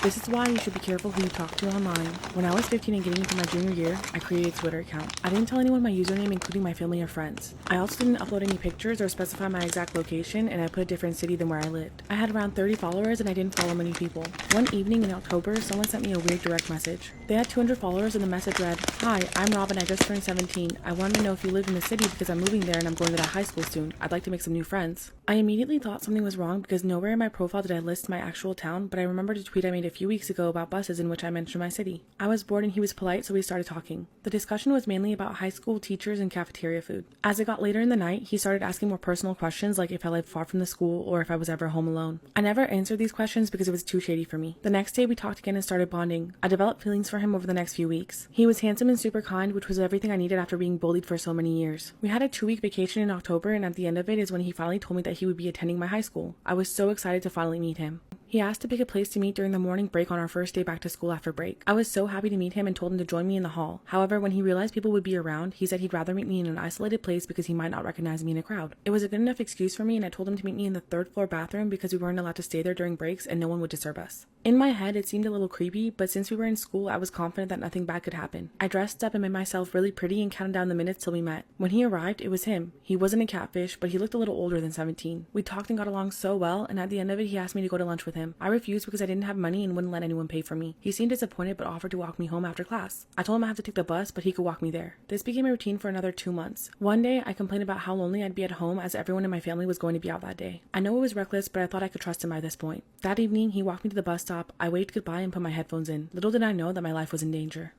This is why you should be careful who you talk to online. When I was 15 and getting into my junior year, I created a Twitter account. I didn't tell anyone my username, including my family or friends. I also didn't upload any pictures or specify my exact location, and I put a different city than where I lived. I had around 30 followers and I didn't follow many people. One evening in October, someone sent me a weird direct message. They had 200 followers and the message read, "Hi, I'm Robin, I just turned 17. I wanted to know if you lived in the city because I'm moving there and I'm going to that high school soon. I'd like to make some new friends." I immediately thought something was wrong because nowhere in my profile did I list my actual town, but I remembered a tweet I made a few weeks ago about buses in which I mentioned my city. I was bored and he was polite, so we started talking. The discussion was mainly about high school teachers and cafeteria food. As it got later in the night, he started asking more personal questions like if I lived far from the school or if I was ever home alone. I never answered these questions because it was too shady for me. The next day we talked again and started bonding. I developed feelings for him over the next few weeks. He was handsome and super kind, which was everything I needed after being bullied for so many years. We had a 2-week vacation in October, and at the end of it is when he finally told me that he would be attending my high school. I was so excited to finally meet him. He asked to pick a place to meet during the morning break on our first day back to school after break. I was so happy to meet him and told him to join me in the hall. However, when he realized people would be around, he said he'd rather meet me in an isolated place because he might not recognize me in a crowd. It was a good enough excuse for me, and I told him to meet me in the 3rd floor bathroom because we weren't allowed to stay there during breaks and no one would disturb us. In my head, it seemed a little creepy, but since we were in school, I was confident that nothing bad could happen. I dressed up and made myself really pretty and counted down the minutes till we met. When he arrived, it was him. He wasn't a catfish, but he looked a little older than 17. We talked and got along so well, and at the end of it, he asked me to go to lunch with him. I refused because I didn't have money and wouldn't let anyone pay for me. He seemed disappointed but offered to walk me home after class. I told him I have to take the bus, but he could walk me there. This became a routine for another 2 months. One day, I complained about how lonely I'd be at home as everyone in my family was going to be out that day. I know it was reckless, but I thought I could trust him by this point. That evening, he walked me to the bus stop. I waved goodbye and put my headphones in. Little did I know that my life was in danger.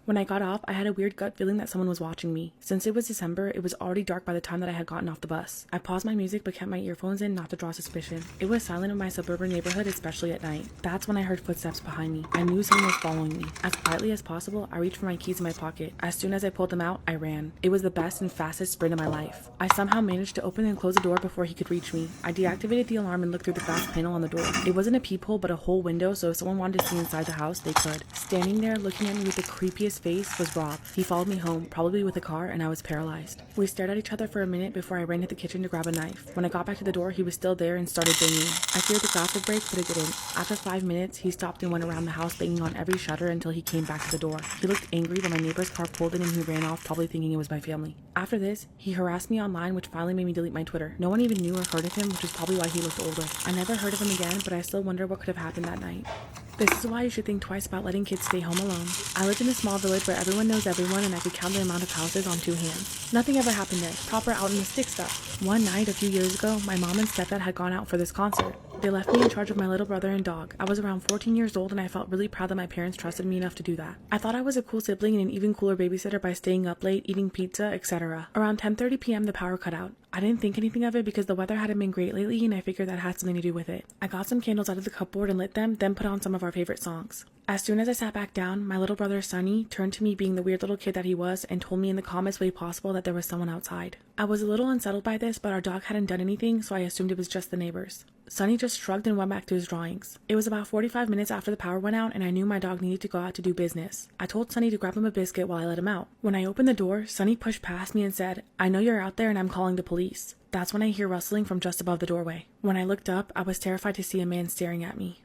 When I got off, I had a weird gut feeling that someone was watching me. Since it was December, it was already dark by the time that I had gotten off the bus. I paused my music but kept my earphones in not to draw suspicion. It was silent in my suburban neighborhood, especially at night. That's when I heard footsteps behind me. I knew someone was following me. As quietly as possible, I reached for my keys in my pocket. As soon as I pulled them out, I ran. It was the best and fastest sprint of my life. I somehow managed to open and close the door before he could reach me. I deactivated the alarm and looked through the glass panel on the door. It wasn't a peephole but a whole window, so if someone wanted to see inside the house, they could. Standing there looking at me with the creepiest face was Rob. He followed me home, probably with a car, and I was paralyzed. We stared at each other for a minute before I ran to the kitchen to grab a knife. When I got back to the door, he was still there and started banging. I feared the glass would break, but it didn't. After 5 minutes, he stopped and went around the house banging on every shutter until he came back to the door. He looked angry when my neighbor's car pulled in and he ran off, probably thinking it was my family. After this, he harassed me online, which finally made me delete my Twitter. No one even knew or heard of him, which is probably why he looked older. I never heard of him again, but I still wonder what could have happened that night. This is why you should think twice about letting kids stay home alone. I lived in a small village where everyone knows everyone and I could count the amount of houses on 2 hands. Nothing ever happened there, proper out in the stick stuff. One night, a few years ago, my mom and stepdad had gone out for this concert. They left me in charge of my little brother and dog. I was around 14 years old and I felt really proud that my parents trusted me enough to do that. I thought I was a cool sibling and an even cooler babysitter by staying up late, eating pizza, etc. Around 10:30 p.m. the power cut out. I didn't think anything of it because the weather hadn't been great lately and I figured that had something to do with it. I got some candles out of the cupboard and lit them, then put on some of our favorite songs. As soon as I sat back down, my little brother Sonny turned to me being the weird little kid that he was and told me in the calmest way possible that there was someone outside. I was a little unsettled by this, but our dog hadn't done anything, so I assumed it was just the neighbors. Sonny just shrugged and went back to his drawings. It was about 45 minutes after the power went out and I knew my dog needed to go out to do business. I told Sonny to grab him a biscuit while I let him out. When I opened the door, Sonny pushed past me and said, "I know you're out there and I'm calling the police." That's when I hear rustling from just above the doorway. When I looked up, I was terrified to see a man staring at me.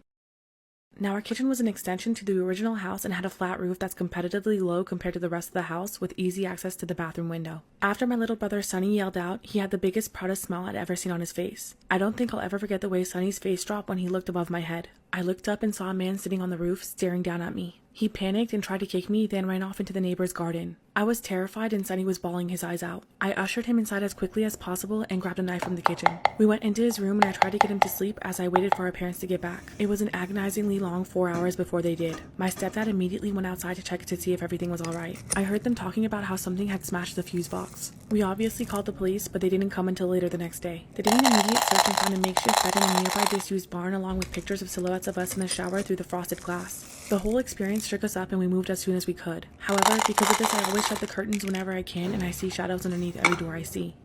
Now our kitchen was an extension to the original house and had a flat roof that's competitively low compared to the rest of the house with easy access to the bathroom window. After my little brother Sonny yelled out, he had the biggest, proudest smile I'd ever seen on his face. I don't think I'll ever forget the way Sonny's face dropped when he looked above my head. I looked up and saw a man sitting on the roof staring down at me. He panicked and tried to kick me, then ran off into the neighbor's garden. I was terrified and Sonny was bawling his eyes out. I ushered him inside as quickly as possible and grabbed a knife from the kitchen. We went into his room and I tried to get him to sleep as I waited for our parents to get back. It was an agonizingly long 4 hours before they did. My stepdad immediately went outside to check to see if everything was alright. I heard them talking about how something had smashed the fuse box. We obviously called the police, but they didn't come until later the next day. They did an immediate search and found a makeshift bed in a nearby disused barn along with pictures of silhouettes of us in the shower through the frosted glass. The whole experience shook us up and we moved as soon as we could. However, because of this, I always shut the curtains whenever I can and I see shadows underneath every door I see.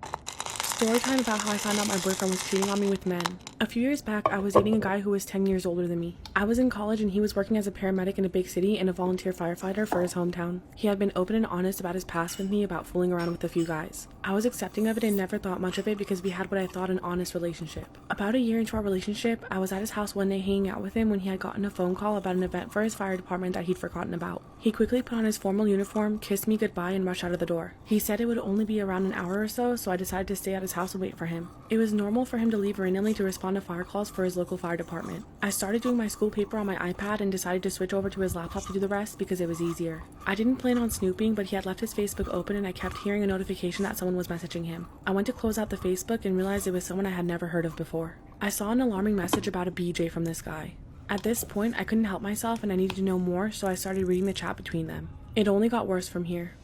Story time about how I found out my boyfriend was cheating on me with men. A few years back, I was dating a guy who was 10 years older than me. I was in college and he was working as a paramedic in a big city and a volunteer firefighter for his hometown. He had been open and honest about his past with me about fooling around with a few guys. I was accepting of it and never thought much of it because we had what I thought an honest relationship. About a year into our relationship, I was at his house one day hanging out with him when he had gotten a phone call about an event for his fire department that he'd forgotten about. He quickly put on his formal uniform, kissed me goodbye, and rushed out of the door. He said it would only be around an hour or so I decided to stay at his house and wait for him. It was normal for him to leave randomly to respond to fire calls for his local fire department. I started doing my school paper on my iPad and decided to switch over to his laptop to do the rest because it was easier. I didn't plan on snooping, but he had left his Facebook open and I kept hearing a notification that someone was messaging him. I went to close out the Facebook and realized it was someone I had never heard of before. I saw an alarming message about a BJ from this guy. At this point, I couldn't help myself and I needed to know more, so I started reading the chat between them. It only got worse from here.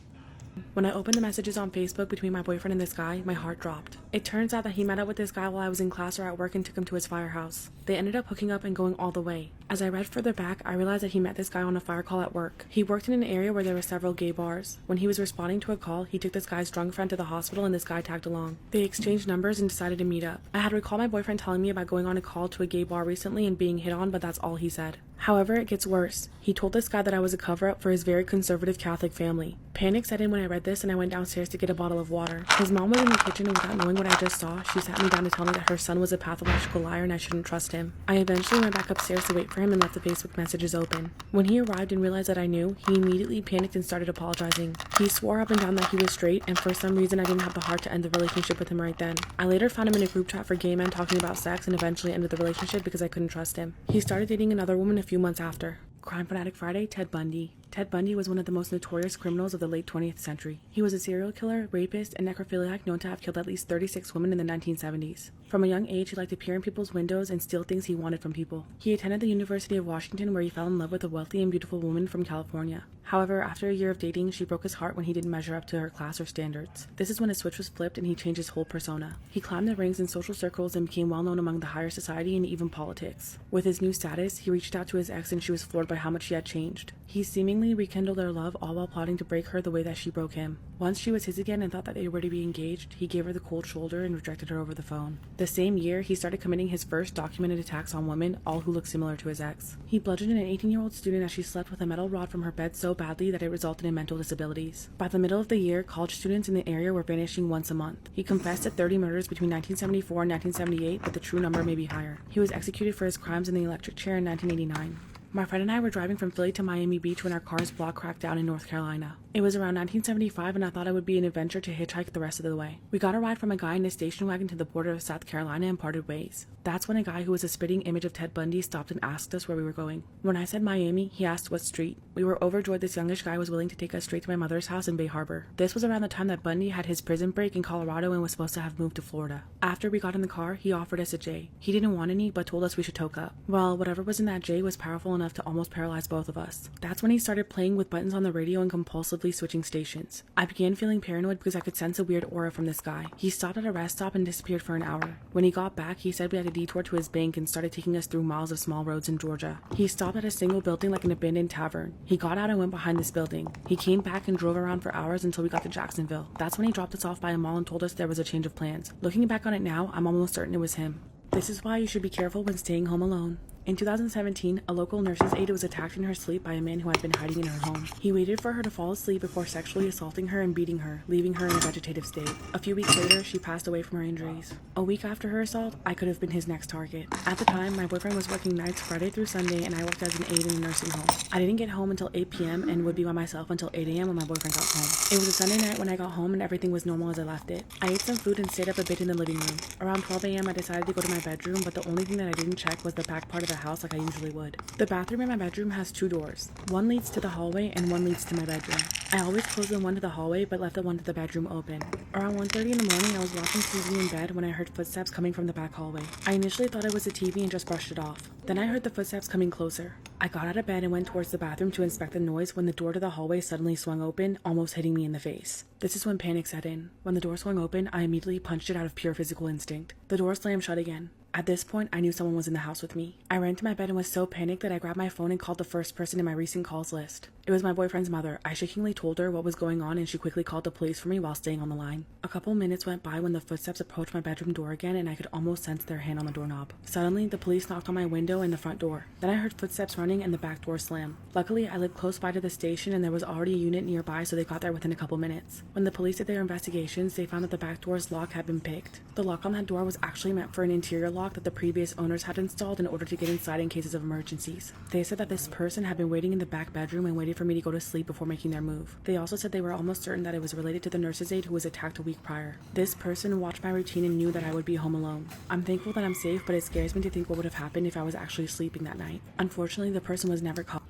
When I opened the messages on Facebook between my boyfriend and this guy, my heart dropped. It turns out that he met up with this guy while I was in class or at work and took him to his firehouse. They ended up hooking up and going all the way. As I read further back, I realized that he met this guy on a fire call at work. He worked in an area where there were several gay bars. When he was responding to a call, he took this guy's drunk friend to the hospital and this guy tagged along. They exchanged numbers and decided to meet up. I had recalled my boyfriend telling me about going on a call to a gay bar recently and being hit on, but that's all he said. However, it gets worse. He told this guy that I was a cover-up for his very conservative Catholic family. Panic set in when I read this and I went downstairs to get a bottle of water. His mom was in the kitchen and without knowing what I just saw, she sat me down to tell me that her son was a pathological liar and I shouldn't trust him. I eventually went back upstairs to wait for him and left the Facebook messages open. When he arrived and realized that I knew, he immediately panicked and started apologizing. He swore up and down that he was straight, and for some reason I didn't have the heart to end the relationship with him right then. I later found him in a group chat for gay men talking about sex and eventually ended the relationship because I couldn't trust him. He started dating another woman a few months after. Crime Fanatic Friday, Ted Bundy. Ted Bundy was one of the most notorious criminals of the late 20th century. He was a serial killer, rapist, and necrophiliac known to have killed at least 36 women in the 1970s. From a young age, he liked to peer in people's windows and steal things he wanted from people. He attended the University of Washington where he fell in love with a wealthy and beautiful woman from California. However, after a year of dating, she broke his heart when he didn't measure up to her class or standards. This is when a switch was flipped and he changed his whole persona. He climbed the ranks in social circles and became well known among the higher society and even politics. With his new status, he reached out to his ex and she was floored by how much she had changed. He seemingly rekindled their love, all while plotting to break her the way that she broke him. Once she was his again and thought that they were to be engaged, he gave her the cold shoulder and rejected her over the phone. The same year, he started committing his first documented attacks on women, all who looked similar to his ex. He bludgeoned an 18-year-old student as she slept with a metal rod from her bed so badly that it resulted in mental disabilities. By the middle of the year, college students in the area were vanishing once a month. He confessed to 30 murders between 1974 and 1978, but the true number may be higher. He was executed for his crimes in the electric chair in 1989. My friend and I were driving from Philly to Miami Beach when our car's block cracked down in North Carolina. It was around 1975 and I thought it would be an adventure to hitchhike the rest of the way. We got a ride from a guy in a station wagon to the border of South Carolina and parted ways. That's when a guy who was a spitting image of Ted Bundy stopped and asked us where we were going. When I said Miami, he asked what street. We were overjoyed this youngish guy was willing to take us straight to my mother's house in Bay Harbor. This was around the time that Bundy had his prison break in Colorado and was supposed to have moved to Florida. After we got in the car, he offered us a J. He didn't want any, but told us we should toke up. Well, whatever was in that J was powerful enough to almost paralyze both of us. That's when he started playing with buttons on the radio and compulsively switching stations. I began feeling paranoid because I could sense a weird aura from this guy. He stopped at a rest stop and disappeared for an hour. When he got back, he said we had a detour to his bank and started taking us through miles of small roads in Georgia. He stopped at a single building like an abandoned tavern. He got out and went behind this building. He came back and drove around for hours until we got to Jacksonville. That's when he dropped us off by a mall and told us there was a change of plans. Looking back on it now, I'm almost certain it was him. This is why you should be careful when staying home alone. In 2017, a local nurse's aide was attacked in her sleep by a man who had been hiding in her home. He waited for her to fall asleep before sexually assaulting her and beating her, leaving her in a vegetative state. A few weeks later, she passed away from her injuries. A week after her assault, I could have been his next target. At the time, my boyfriend was working nights Friday through Sunday and I worked as an aide in a nursing home. I didn't get home until 8 p.m. and would be by myself until 8 a.m. when my boyfriend got home. It was a Sunday night when I got home and everything was normal as I left it. I ate some food and stayed up a bit in the living room. Around 12 a.m. I decided to go to my bedroom, but the only thing that I didn't check was the back part of the house like I usually would. The bathroom in my bedroom has two doors. One leads to the hallway and one leads to my bedroom. I always closed the one to the hallway but left the one to the bedroom open. Around 1:30 in the morning, I was watching TV in bed when I heard footsteps coming from the back hallway. I initially thought it was the TV and just brushed it off. Then I heard the footsteps coming closer. I got out of bed and went towards the bathroom to inspect the noise when the door to the hallway suddenly swung open, almost hitting me in the face. This is when panic set in. When the door swung open, I immediately punched it out of pure physical instinct. The door slammed shut again. At this point, I knew someone was in the house with me. I ran to my bed and was so panicked that I grabbed my phone and called the first person in my recent calls list. It was my boyfriend's mother. I shakingly told her what was going on and she quickly called the police for me while staying on the line. A couple minutes went by when the footsteps approached my bedroom door again and I could almost sense their hand on the doorknob. Suddenly, the police knocked on my window and the front door. Then I heard footsteps running and the back door slam. Luckily, I lived close by to the station and there was already a unit nearby, so they got there within a couple minutes. When the police did their investigations, they found that the back door's lock had been picked. The lock on that door was actually meant for an interior lock that the previous owners had installed in order to get inside in cases of emergencies. They said that this person had been waiting in the back bedroom and waited for me to go to sleep before making their move. They also said they were almost certain that it was related to the nurse's aide who was attacked a week prior. This person watched my routine and knew that I would be home alone. I'm thankful that I'm safe, but it scares me to think what would have happened if I was actually sleeping that night. Unfortunately, the person was never caught.